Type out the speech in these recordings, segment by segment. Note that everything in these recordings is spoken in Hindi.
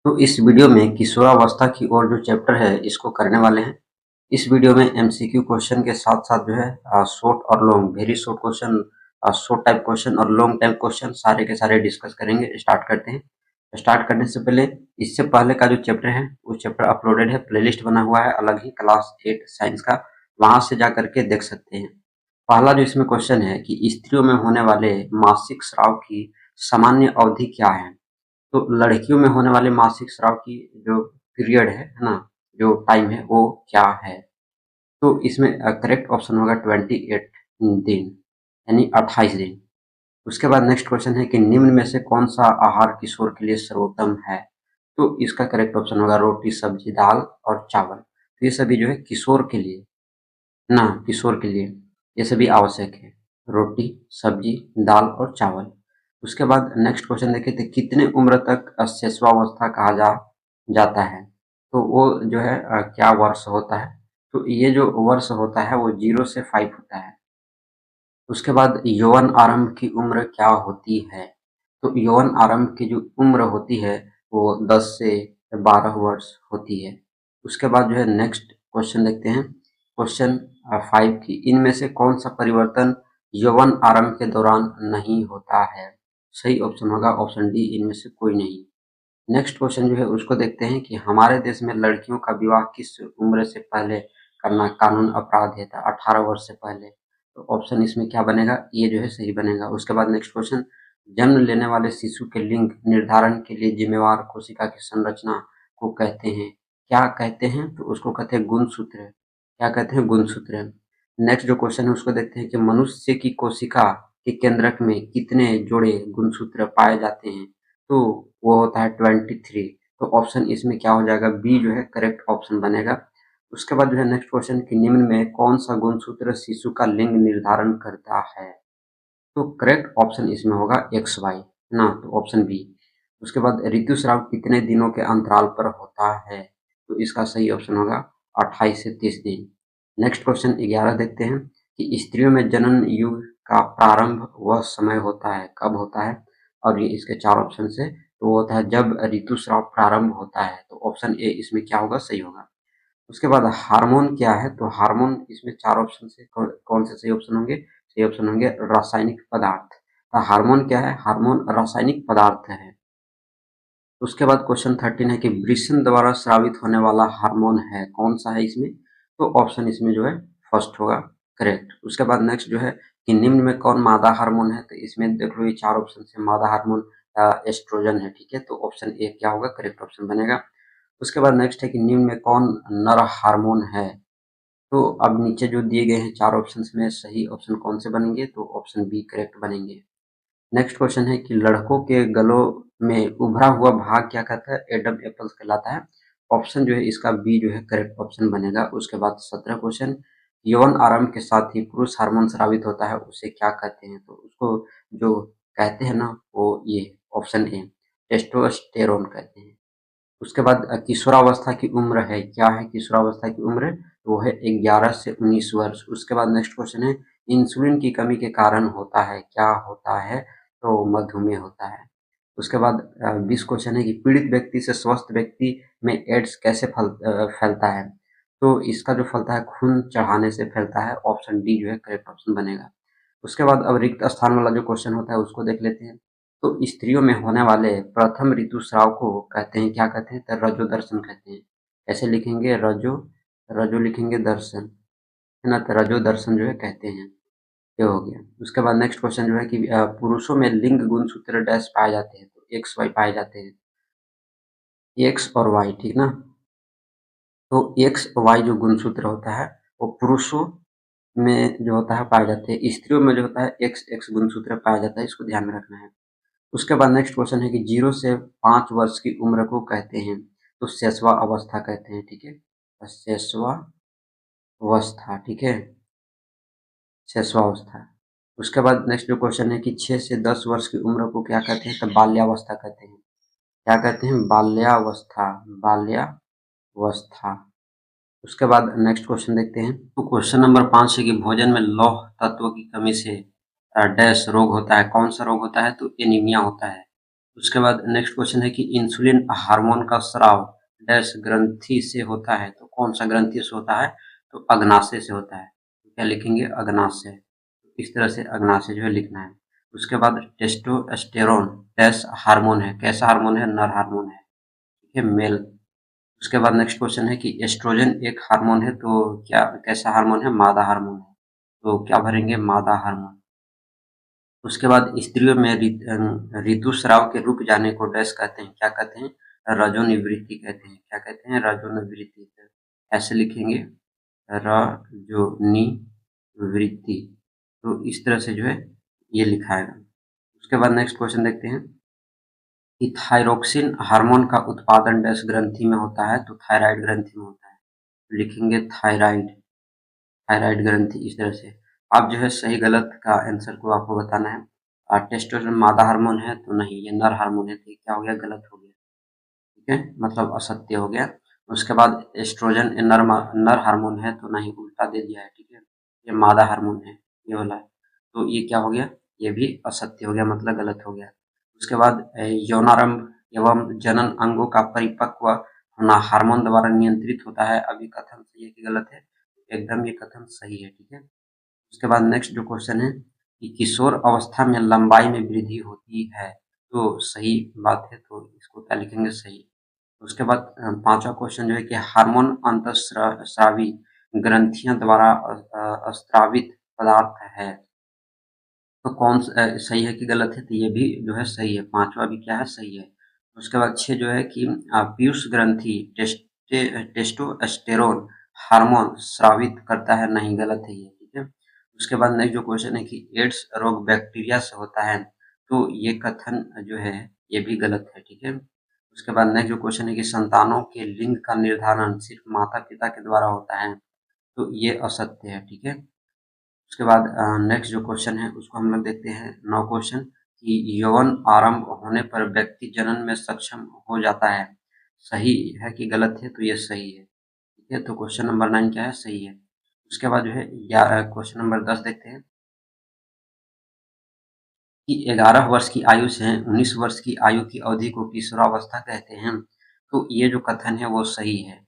तो इस वीडियो में किशोरावस्था की ओर जो चैप्टर है इसको करने वाले हैं। इस वीडियो में एमसीक्यू क्वेश्चन के साथ साथ जो है शॉर्ट और long, very short question, short type question और लॉन्ग टाइप क्वेश्चन सारे के सारे डिस्कस करेंगे। स्टार्ट करते हैं। स्टार्ट करने से पहले इससे पहले का जो चैप्टर है वो चैप्टर अपलोडेड है, प्लेलिस्ट बना हुआ है अलग ही, क्लास 8 साइंस का, वहां से जा करके देख सकते हैं। पहला जो इसमें क्वेश्चन है कि स्त्रियों में होने वाले मासिक स्राव की सामान्य अवधि क्या है। तो लड़कियों में होने वाले मासिक स्राव की जो पीरियड है ना, जो टाइम है वो क्या है। तो इसमें करेक्ट ऑप्शन होगा 28 दिन, यानी 28 दिन। उसके बाद नेक्स्ट क्वेश्चन है कि निम्न में से कौन सा आहार किशोर के लिए सर्वोत्तम है। तो इसका करेक्ट ऑप्शन होगा रोटी, सब्जी, दाल और चावल। तो ये सभी जो है किशोर के लिए ना, किशोर के लिए ये सभी आवश्यक है, रोटी, सब्जी, दाल और चावल। उसके बाद नेक्स्ट क्वेश्चन देखें तो कितने उम्र तक शैशवावस्था कहा जाता है। तो वो जो है क्या वर्ष होता है। तो ये जो वर्ष होता है वो 0 से 5 होता है। उसके बाद यौवन आरंभ की उम्र क्या होती है। तो यौवन आरंभ की जो उम्र होती है वो 10 से 12 वर्ष होती है। उसके बाद जो है नेक्स्ट क्वेश्चन देखते हैं, क्वेश्चन 5 की इनमें से कौन सा परिवर्तन यौवन आरंभ के दौरान नहीं होता है। सही ऑप्शन होगा ऑप्शन डी, इनमें से कोई नहीं। नेक्स्ट क्वेश्चन जो है उसको देखते हैं कि हमारे देश में लड़कियों का विवाह किस उम्र से पहले करना कानून अपराध है था, 18 वर्ष से पहले। तो ऑप्शन इसमें क्या बनेगा, ये जो है सही बनेगा। उसके बाद नेक्स्ट क्वेश्चन, जन्म लेने वाले शिशु के लिंग निर्धारण के लिए जिम्मेवार कोशिका की संरचना को कहते हैं, क्या कहते हैं। तो उसको कहते हैं गुणसूत्र। क्या कहते हैं, गुणसूत्र। नेक्स्ट जो क्वेश्चन है उसको देखते हैं कि मनुष्य की कोशिका के केंद्रक में कितने जोड़े गुणसूत्र पाए जाते हैं। तो वो होता है 23। तो ऑप्शन इसमें क्या हो जाएगा, बी जो है करेक्ट ऑप्शन बनेगा। उसके बाद जो है नेक्स्ट क्वेश्चन कि निम्न में कौन सा गुणसूत्र शिशु का लिंग निर्धारण करता है। तो करेक्ट ऑप्शन इसमें होगा एक्स वाई ना, तो ऑप्शन बी। उसके बाद ऋतुस्राव कितने दिनों के अंतराल पर होता है। तो इसका सही ऑप्शन होगा 28 से 30 दिन। नेक्स्ट क्वेश्चन 11 देखते हैं कि स्त्रियों में जनन युग का प्रारंभ वह समय होता है, कब होता है। और ये इसके चार ऑप्शन से, तो वो होता है जब ऋतुस्राव प्रारंभ होता है। तो ऑप्शन ए इसमें क्या होगा, सही होगा। उसके बाद हार्मोन क्या है। तो हार्मोन इसमें चार ऑप्शन से कौन से सही ऑप्शन होंगे, सही ऑप्शन होंगे रासायनिक पदार्थ। तो हार्मोन क्या है, हार्मोन रासायनिक पदार्थ है। उसके बाद क्वेश्चन 13 है कि वृषण द्वारा स्रावित होने वाला हार्मोन है, कौन सा है इसमें। तो ऑप्शन इसमें जो है फर्स्ट होगा करेक्ट। उसके बाद नेक्स्ट जो है कि निम्न में कौन मादा हार्मोन है। तो इसमें देख लो ये चार ऑप्शन से मादा हार्मोन एस्ट्रोजन है, ठीक है। तो ऑप्शन ए क्या होगा, करेक्ट ऑप्शन बनेगा। उसके बाद नेक्स्ट है कि निम्न में कौन नर हार्मोन है। तो अब नीचे जो दिए गए हैं चार ऑप्शंस में सही ऑप्शन कौन से बनेंगे, तो ऑप्शन बी करेक्ट बनेंगे। नेक्स्ट क्वेश्चन है कि लड़कों के गलों में उभरा हुआ भाग क्या कहता है, एडम एप्पल्स कहलाता है। ऑप्शन जो है इसका बी जो है करेक्ट ऑप्शन बनेगा। उसके बाद 17 क्वेश्चन, यौन आरंभ के साथ ही पुरुष हार्मोन स्रावित होता है उसे क्या कहते हैं। तो उसको जो कहते हैं ना वो ये ऑप्शन ए, टेस्टोस्टेरोन कहते हैं। उसके बाद किशोरावस्था की उम्र है, क्या है किशोरावस्था की उम्र, तो वो है 11 से 19 वर्ष। उसके बाद नेक्स्ट क्वेश्चन है इंसुलिन की कमी के कारण होता है, क्या होता है। तो मधुमेह होता है। उसके बाद 20 क्वेश्चन है कि पीड़ित व्यक्ति से स्वस्थ व्यक्ति में एड्स कैसे फैलता है। तो इसका जो फैलता है खून चढ़ाने से फैलता है, ऑप्शन डी जो है करेक्ट ऑप्शन बनेगा। उसके बाद अब रिक्त स्थान वाला जो क्वेश्चन होता है उसको देख लेते हैं। तो स्त्रियों में होने वाले प्रथम ऋतुस्राव को कहते हैं, क्या कहते हैं, तो रजो दर्शन कहते हैं। ऐसे लिखेंगे रजो, रजो लिखेंगे दर्शन, है ना। तो रजो दर्शन जो है कहते हैं, ये हो गया। उसके बाद नेक्स्ट क्वेश्चन जो है कि पुरुषों में लिंग गुणसूत्र डैश पाए जाते हैं। तो एक्स वाई पाए जाते हैं, एक्स और वाई, ठीक ना। तो एक्स वाई जो गुणसूत्र होता है वो पुरुषों में जो होता है पाए जाते हैं, स्त्रियों में जो होता है एक्स एक्स गुणसूत्र पाया जाता है, इसको ध्यान में रखना है। उसके बाद नेक्स्ट क्वेश्चन है कि 0 से 5 वर्ष की उम्र को कहते हैं, तो शैशवा अवस्था कहते हैं, ठीक है। शैशवा अवस्था, ठीक है, शैशवा अवस्था। उसके बाद नेक्स्ट जो क्वेश्चन है कि 6 से 10 वर्ष की उम्र को क्या कहते हैं, तो बाल्यावस्था कहते हैं। क्या कहते हैं, बाल्यावस्था, बाल्यावस्था। उसके बाद नेक्स्ट क्वेश्चन देखते हैं। तो क्वेश्चन नंबर 5 है कि भोजन में लौह तत्व की कमी से डैश रोग होता है, कौन सा रोग होता है। तो एनीमिया होता है। उसके बाद नेक्स्ट क्वेश्चन है कि इंसुलिन हार्मोन का स्राव डैश ग्रंथि से होता है, तो कौन सा ग्रंथि से होता है, तो अग्नाशय से होता है। तो क्या लिखेंगे, अग्नाशय। इस तरह से अग्नाशय जो है लिखना है। उसके बाद टेस्टोस्टेरोन डैश हार्मोन है, कैसा हार्मोन है, नर हार्मोन है, ठीक है, मेल। उसके बाद नेक्स्ट क्वेश्चन है कि एस्ट्रोजन एक हार्मोन है, तो क्या कैसा हार्मोन है, मादा हार्मोन है, तो क्या भरेंगे, मादा हार्मोन। उसके बाद स्त्रियों में ऋतुस्राव के रुक जाने को डैश कहते हैं, क्या कहते हैं, रजोनिवृत्ति कहते हैं, क्या कहते हैं, रजोनिवृत्ति। ऐसे लिखेंगे, रजोनिवृत्ति। तो इस तरह से जो है ये लिखा है। उसके बाद नेक्स्ट क्वेश्चन देखते हैं कि थायरोक्सिन हार्मोन का उत्पादन डैश ग्रंथि में होता है, तो थायराइड ग्रंथि में होता है। लिखेंगे थायराइड, थायराइड ग्रंथि। इस तरह से आप जो है सही गलत का आंसर को आपको बताना है। और टेस्टोस्टेरोन मादा हार्मोन है, तो नहीं, ये नर हार्मोन है, तो क्या हो गया, गलत हो गया, ठीक है, मतलब असत्य हो गया। उसके बाद एस्ट्रोजन नर हार्मोन है, तो नहीं, उल्टा दे दिया है, ठीक है, ये मादा हार्मोन है, ये वाला है, तो ये क्या हो गया, ये भी असत्य हो गया, मतलब गलत हो गया। उसके बाद यौनारंभ एवं जनन अंगों का परिपक्व होना हार्मोन द्वारा नियंत्रित होता है, अभी कथन सही है कि गलत है, एकदम ये कथन सही है, ठीक है। उसके बाद नेक्स्ट जो क्वेश्चन है कि किशोर अवस्था में लंबाई में वृद्धि होती है, तो सही बात है, तो इसको क्या लिखेंगे, सही। उसके बाद पांचवा क्वेश्चन जो है कि हार्मोन अंतःस्रावी ग्रंथियों द्वारा स्रावित पदार्थ है, तो कौन सही है कि गलत है, तो ये भी जो है सही है, पांचवा भी क्या है, सही है। उसके बाद छह जो है कि पीयूष ग्रंथि टेस्टोस्टेरोन हार्मोन स्रावित करता है, नहीं, गलत है ये, ठीक है। उसके बाद नेक्स्ट जो क्वेश्चन है कि एड्स रोग बैक्टीरिया से होता है, तो ये कथन जो है ये भी गलत है, ठीक है। उसके बाद नेक्स्ट जो क्वेश्चन है कि संतानों के लिंग का निर्धारण सिर्फ माता पिता के द्वारा होता है, तो ये असत्य है, ठीक है। उसके बाद नेक्स्ट जो क्वेश्चन है उसको हम लोग देखते हैं, नौ क्वेश्चन कि यौवन आरंभ होने पर व्यक्ति जनन में सक्षम हो जाता है, सही है कि गलत है, तो ये सही है, ठीक है। तो क्वेश्चन नंबर 9 क्या है, सही है। उसके बाद जो है क्वेश्चन नंबर 10 देखते हैं कि 11 वर्ष की आयु से 19 वर्ष की आयु की अवधि को किशोरावस्था कहते हैं, तो ये जो कथन है वो सही है।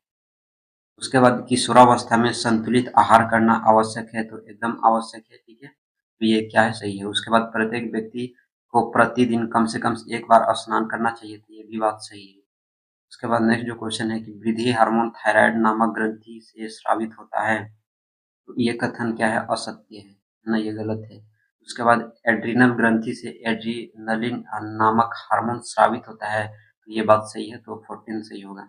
उसके बाद किशोरावस्था में संतुलित आहार करना आवश्यक है, तो एकदम आवश्यक है, ठीक है, तो ये क्या है, सही है। उसके बाद प्रत्येक व्यक्ति को प्रतिदिन कम से कम एक बार स्नान करना चाहिए, तो ये भी बात सही है। उसके बाद नेक्स्ट जो क्वेश्चन है कि वृद्धि हार्मोन थायराइड नामक ग्रंथि से स्रावित होता है, तो ये कथन क्या है, असत्य है ना, ये गलत है। उसके बाद एड्रिनल ग्रंथि से एड्रिनलिन नामक हार्मोन स्रावित होता है, तो ये बात सही है, तो 14 सही होगा।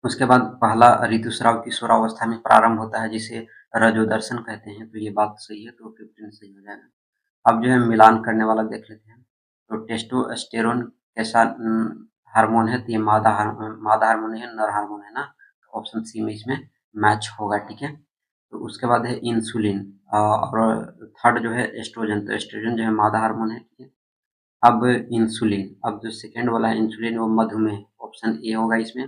उसके बाद पहला ऋतुस्राव किशोरावस्था में प्रारंभ होता है, जिसे रजोदर्शन कहते हैं, तो ये बात सही है, तो 15 सही हो जाएगा। अब जो है मिलान करने वाला देख लेते हैं, तो टेस्टोस्टेरोन कैसा हार्मोन है, तो ये मादा हार्मोन है, नर हार्मोन है ना, तो ऑप्शन सी में इसमें मैच होगा, ठीक है। तो उसके बाद है इंसुलिन, और थर्ड जो है एस्ट्रोजन, तो एस्ट्रोजन जो है मादा हार्मोन है, ठीक है। अब इंसुलिन, अब जो सेकंड वाला है इंसुलिन वो मधुमेह, ऑप्शन ए होगा इसमें।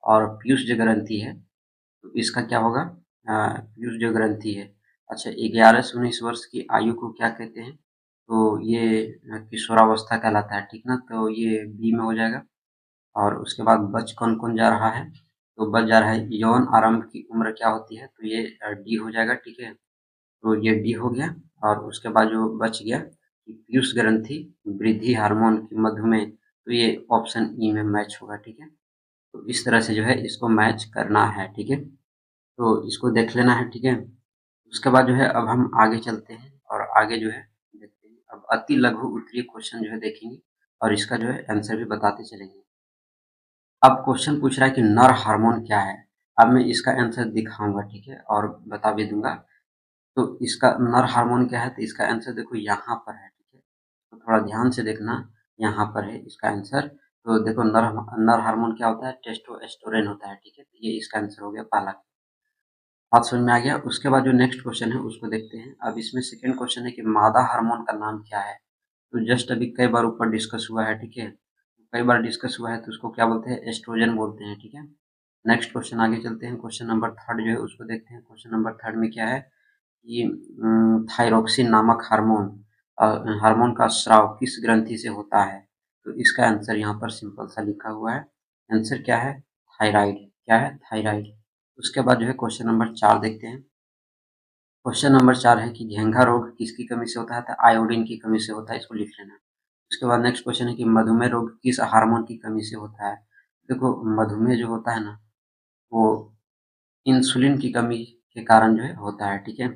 और पीयूष जो ग्रंथि है, तो इसका क्या होगा, पीयूष जो ग्रंथि है। अच्छा, 11 से 19 वर्ष की आयु को क्या कहते हैं, तो ये किशोरावस्था कहलाता है, ठीक ना, तो ये बी में हो जाएगा। और उसके बाद बच कौन कौन जा रहा है, तो बच जा रहा है यौन आरंभ की उम्र क्या होती है, तो ये डी हो जाएगा, ठीक है, तो ये डी हो गया। और उसके बाद जो बच गया कि पीयूष ग्रंथि, वृद्धि हार्मोन की, मधुमेह, तो ये ऑप्शन ई में मैच होगा, ठीक है। तो इस तरह से जो है इसको मैच करना है, ठीक है, तो इसको देख लेना है, ठीक है। उसके बाद जो है अब हम आगे चलते हैं और आगे जो है देखते हैं, अब अति लघु उत्तरीय क्वेश्चन जो है देखेंगे और इसका जो है आंसर भी बताते चलेंगे। अब क्वेश्चन पूछ रहा है कि नर हार्मोन क्या है, अब मैं इसका आंसर दिखाऊंगा, ठीक है, और बता भी दूंगा। तो इसका नर हार्मोन क्या है, तो इसका आंसर देखो यहाँ पर है, ठीक है, तो थोड़ा ध्यान से देखना, यहाँ पर है इसका आंसर। तो देखो नर नर हार्मोन क्या होता है, टेस्टोस्टेरोन होता है, ठीक है, तो ये इसका आंसर हो गया पहला। बात समझ में आ गया। उसके बाद जो नेक्स्ट क्वेश्चन है उसको देखते हैं। अब इसमें सेकंड क्वेश्चन है कि मादा हार्मोन का नाम क्या है, तो जस्ट अभी कई बार ऊपर डिस्कस हुआ है, ठीक है, कई बार डिस्कस हुआ है, तो उसको क्या बोलते हैं, एस्ट्रोजन बोलते हैं, ठीक है। नेक्स्ट क्वेश्चन आगे चलते हैं, क्वेश्चन नंबर थर्ड जो है उसको देखते हैं। क्वेश्चन नंबर थर्ड में क्या है कि थायरोक्सिन नामक हार्मोन का स्राव किस ग्रंथि से होता है, तो इसका आंसर यहाँ पर सिंपल सा लिखा हुआ है। आंसर क्या है? थायराइड। क्या है? थायराइड। उसके बाद जो है क्वेश्चन नंबर 4 देखते हैं। क्वेश्चन नंबर 4 है कि घेंघा रोग किसकी कमी से होता है? तो आयोडीन की कमी से होता है, इसको लिख लेना। उसके बाद नेक्स्ट क्वेश्चन है कि मधुमेह रोग किस हार्मोन की कमी से होता है? देखो, मधुमेह जो होता है ना, वो इंसुलिन की कमी के कारण जो है होता है, ठीक है।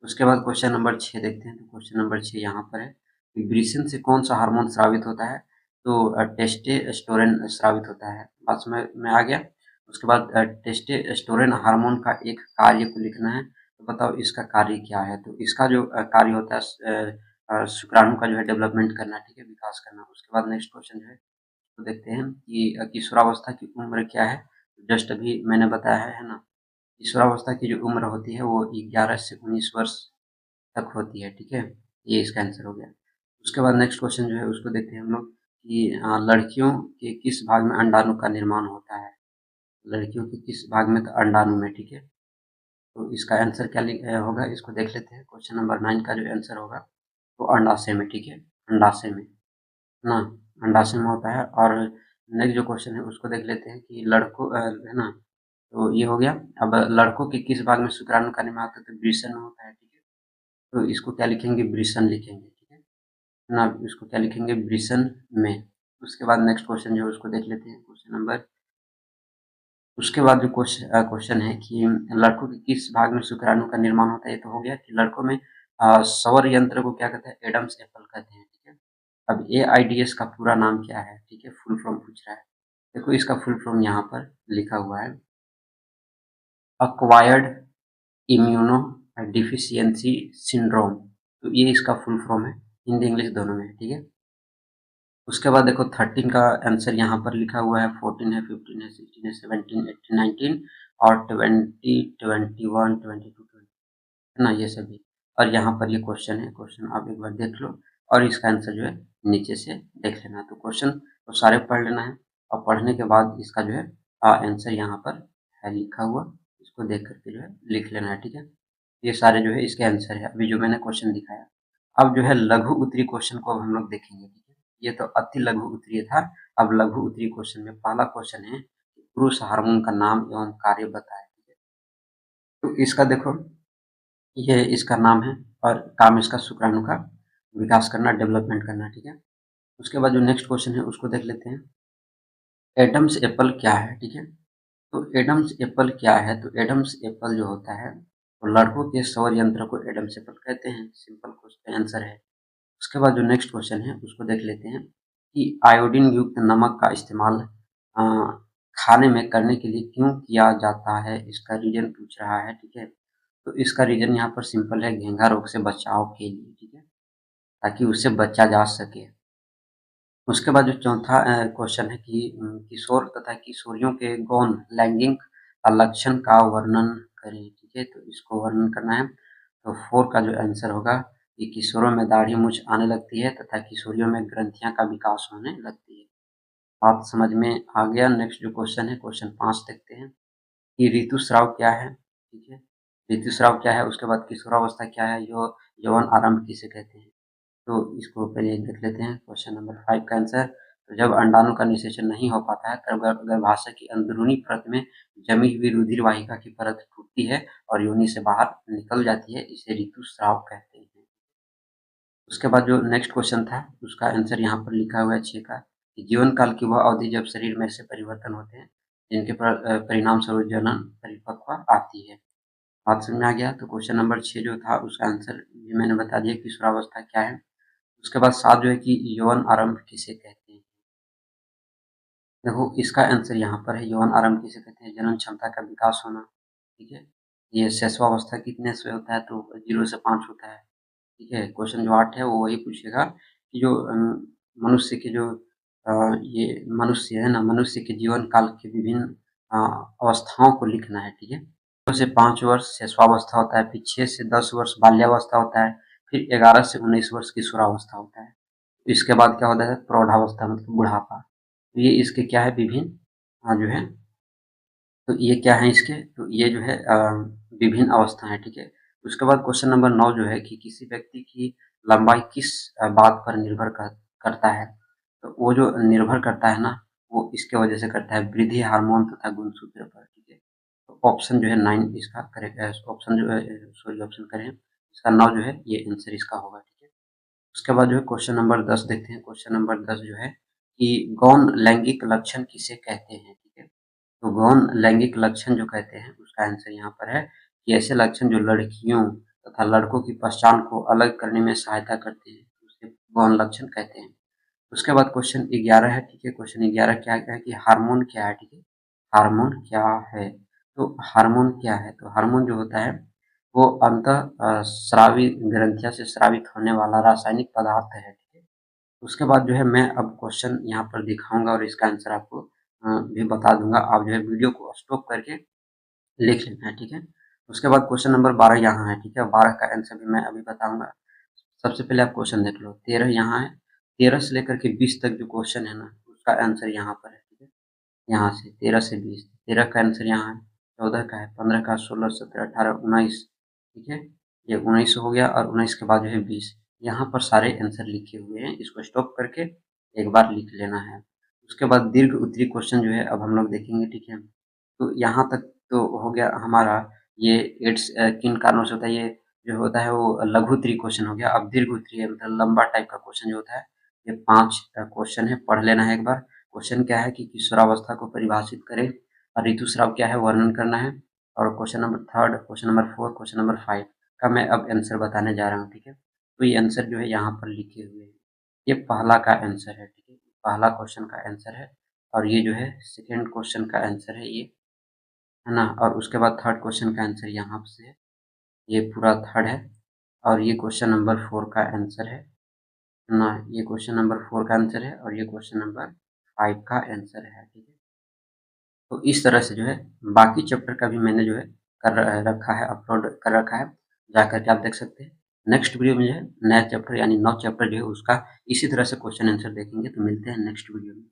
उसके बाद क्वेश्चन नंबर 6 देखते हैं। तो क्वेश्चन नंबर 6 यहाँ पर है कि ब्रिसन से कौन सा हार्मोन स्रावित होता है? तो टेस्टोस्टेरोन स्रावित होता है। बात समझ में आ गया? उसके बाद टेस्टोस्टेरोन हार्मोन का एक कार्य को लिखना है। तो बताओ इसका कार्य क्या है? तो इसका जो कार्य होता है शुक्राणु का जो है डेवलपमेंट करना, ठीक है, विकास करना। उसके बाद नेक्स्ट क्वेश्चन जो है तो देखते हैं कि किशोरावस्था की उम्र क्या है? जस्ट अभी मैंने बताया है ना, किशोरावस्था की जो उम्र होती है वो 11 से 19 वर्ष तक होती है, ठीक है। ये इसका आंसर हो गया। उसके बाद नेक्स्ट क्वेश्चन जो है उसको देखते हैं हम लोग कि लड़कियों के किस भाग में अंडाणु का निर्माण होता है? लड़कियों के किस भाग में? तो अंडाणु में, ठीक है। तो इसका आंसर क्या होगा, इसको देख लेते हैं। क्वेश्चन नंबर 9 का जो आंसर होगा वो अंडाशय में, ठीक है, अंडाशय में ना, अंडाशय में होता है। और नेक्स्ट जो क्वेश्चन है उसको देख लेते हैं कि लड़कों है ना, तो ये हो गया। अब लड़कों के किस भाग में शुक्राणु का निर्माण होता है? तो वृषण में होता है, ठीक है। तो इसको क्या लिखेंगे? वृषण लिखेंगे, ठीक है ना। इसको क्या लिखेंगे? वृषण में। उसके बाद नेक्स्ट क्वेश्चन जो है उसको देख लेते हैं। क्वेश्चन नंबर उसके बाद जो क्वेश्चन है कि लड़कों के किस भाग में शुक्राणु का निर्माण होता है? ये तो हो गया कि लड़कों में सौर यंत्र को क्या कहते हैं? एडम्स एप्पल कहते हैं, ठीक है। अब एआईडीएस का पूरा नाम क्या है? ठीक है, फुल फॉर्म पूछ रहा है। देखो इसका फुल फॉर्म यहाँ पर लिखा हुआ है, अक्वायर्ड इम्यूनो डिफिशियंसी सिंड्रोम। तो ये इसका फुल फॉर्म है, हिंदी इंग्लिश दोनों में, ठीक है। उसके बाद देखो 13 का आंसर यहाँ पर लिखा हुआ है, 14 है, 15 है, 16 है, 17, 18, 19 और 20, 21, 22, है ना, ये सभी। और यहाँ पर ये क्वेश्चन है, क्वेश्चन आप एक बार देख लो और इसका आंसर जो है नीचे से देख लेना। तो क्वेश्चन तो सारे पढ़ लेना है और पढ़ने के बाद इसका जो है आंसर यहाँ पर है लिखा हुआ, इसको देख करके जो है लिख लेना है, ठीक है। ये सारे जो है इसके आंसर है अभी जो मैंने क्वेश्चन दिखाया। अब जो है लघु उत्तरी क्वेश्चन को अब हम लोग देखेंगे, ठीक है। ये तो अति लघु उत्तरीय था। अब लघु उत्तरीय क्वेश्चन में पहला क्वेश्चन है कि पुरुष हार्मोन का नाम एवं कार्य बताएं, ठीक है। तो इसका देखो, ये इसका नाम है और काम इसका शुक्राणु का विकास करना, डेवलपमेंट करना, ठीक है। उसके बाद जो नेक्स्ट क्वेश्चन है उसको देख लेते हैं। एडम्स एप्पल क्या है? ठीक है। तो एडम्स एप्पल क्या है? तो एडम्स एप्पल जो होता है तो लड़कों के सौर यंत्र को एडम्स एप्पल कहते हैं, सिंपल क्वेश्चन आंसर है। उसके बाद जो नेक्स्ट क्वेश्चन है उसको देख लेते हैं कि आयोडीन युक्त नमक का इस्तेमाल अ, खाने में करने के लिए क्यों किया जाता है? इसका रीजन पूछ रहा है, ठीक है। तो इसका रीजन यहाँ पर सिंपल है, घेंघा रोग से बचाव के लिए, ठीक है, ताकि उससे बचा जा सके। उसके बाद जो चौथा क्वेश्चन है कि किशोर तथा किशोरियों के गौण लैंगिक लक्षण का वर्णन करें, ठीक है। तो इसको वर्णन करना है। तो 4 का जो आंसर होगा कि किशोरों में दाढ़ी मूछ आने लगती है तथा किशोरियों में ग्रंथियां का विकास होने लगती है। बात समझ में आ गया। नेक्स्ट जो क्वेश्चन है क्वेश्चन 5 देखते हैं कि ऋतुस्राव क्या है, ठीक है। ऋतुस्राव क्या है, उसके बाद किशोरावस्था क्या है, यौवन आरंभ किसे कहते हैं। तो इसको पहले देख लेते हैं। क्वेश्चन नंबर 5 का आंसर, तो जब अंडाणु का निषेचन नहीं हो पाता है तब गर्भाशय की अंदरूनी परत में जमी हुई रुधिर वाहिका की परत टूटती है और योनि से बाहर निकल जाती है, इसे ऋतुस्राव कहते हैं। उसके बाद जो नेक्स्ट क्वेश्चन था उसका आंसर यहाँ पर लिखा हुआ है 6 का कि जीवन काल की वह अवधि जब शरीर में से परिवर्तन होते हैं जिनके परिणाम स्वरूप जनन परिपक्व आती है। बात समझ में आ गया। तो क्वेश्चन नंबर 6 जो था उसका आंसर भी मैंने बता दिया, किशोरावस्था क्या है। उसके बाद 7 जो है कि यौवन आरंभ किसे कहते हैं। देखो इसका आंसर यहाँ पर है, यौवन आरंभ किसे कहते हैं, जनन क्षमता का विकास होना, ठीक है। ये शैशवावस्था कितने से होता है? तो 0 से 5 होता है, ठीक है। क्वेश्चन जो 8 है वो वही पूछेगा कि जो मनुष्य के जो ये मनुष्य है ना, मनुष्य के जीवन काल के विभिन्न अवस्थाओं को लिखना है, ठीक है। 0 से 5 वर्ष शैशवावस्था होता है, फिर 6 से 10 वर्ष बाल्यावस्था होता है, फिर 11 से 19 वर्ष किशोरावस्था होता है। इसके बाद क्या होता है? प्रौढ़ावस्था मतलब बुढ़ापा। तो ये इसके क्या है? विभिन्न जो है, तो ये क्या है इसके? तो ये जो है विभिन्न अवस्था है, ठीक है। उसके बाद क्वेश्चन नंबर 9 जो है कि किसी व्यक्ति की लंबाई किस बात पर निर्भर करता है। तो वो जो निर्भर करता है ना, वो इसके वजह से करता है, वृद्धि हार्मोन तथा गुणसूत्र पर, ठीक है। तो ऑप्शन जो है 9 इसका करेक्ट है, ऑप्शन जो है सॉरी ऑप्शन करें इसका 9 जो है ये आंसर इसका होगा, ठीक है। उसके बाद जो है क्वेश्चन नंबर 10 देखते हैं। क्वेश्चन नंबर 10 जो है कि गौण लैंगिक लक्षण किसे कहते हैं, ठीक है। तो गौण लैंगिक लक्षण जो कहते हैं उसका आंसर यहाँ पर है कि ऐसे लक्षण जो लड़कियों तथा लड़कों की पहचान को अलग करने में सहायता करते हैं, उसे गौण लक्षण कहते हैं। उसके बाद क्वेश्चन 11 है, ठीक है। क्वेश्चन 11 क्या है कि हार्मोन क्या है, ठीक है। हार्मोन क्या है? तो हार्मोन क्या है? तो हार्मोन जो होता है वो स्रावी ग्रंथिया से स्रावित होने वाला रासायनिक पदार्थ है, ठीक है। उसके बाद जो है मैं अब क्वेश्चन यहाँ पर दिखाऊंगा और इसका आंसर आपको भी बता दूंगा। आप जो है वीडियो को स्टॉप करके लिख लेना है, ठीक है। उसके बाद क्वेश्चन नंबर 12 यहाँ है, ठीक है। 12 का आंसर भी मैं अभी बताऊंगा। सबसे पहले आप क्वेश्चन देख लो। 13 यहाँ है, 13 से लेकर के 20 तक जो क्वेश्चन है ना उसका आंसर यहाँ पर है, ठीक है। यहाँ से 13 से 20, 13 का आंसर यहाँ है, 14 का है, 15 का, 16, 17, 18, 19, ठीक है। ये 19 हो गया और 19 के बाद जो है 20। यहाँ पर सारे आंसर लिखे हुए हैं, इसको स्टॉप करके एक बार लिख लेना है। उसके बाद दीर्घ उत्तरी क्वेश्चन जो है अब हम लोग देखेंगे, ठीक है। तो यहाँ तक तो हो गया हमारा ये एड्स किन कारणों से होता है, ये जो होता है वो लघु उत्तरी क्वेश्चन हो गया। अब दीर्घ उत्तरी है मतलब लंबा टाइप का क्वेश्चन जो होता है, ये 5 क्वेश्चन है, पढ़ लेना है एक बार। क्वेश्चन क्या है कि किशोरावस्था को परिभाषित करें और ऋतुस्राव क्या है वर्णन करना है। और question number 3, question number 4, question number 5 का मैं अब आंसर बताने जा रहा हूँ, ठीक है। तो ये आंसर जो है यहाँ पर लिखे हुए हैं, ये पहला का आंसर है, ठीक है। पहला क्वेश्चन का आंसर है और ये जो है सेकेंड क्वेश्चन का आंसर है, ये है ना। और उसके बाद थर्ड क्वेश्चन का आंसर यहाँ से है, ये पूरा थर्ड है। और ये क्वेश्चन नंबर 4 का आंसर है ना, ये क्वेश्चन नंबर 4 का आंसर है और ये क्वेश्चन नंबर 5 का आंसर है, ठीक है। तो इस तरह से जो है बाकी चैप्टर का भी मैंने जो है कर रखा है, अपलोड कर रखा है, जा करके आप देख सकते हैं। नेक्स्ट वीडियो में जो है नया चैप्टर यानी 9 चैप्टर जो है उसका इसी तरह से क्वेश्चन आंसर देखेंगे। तो मिलते हैं नेक्स्ट वीडियो में।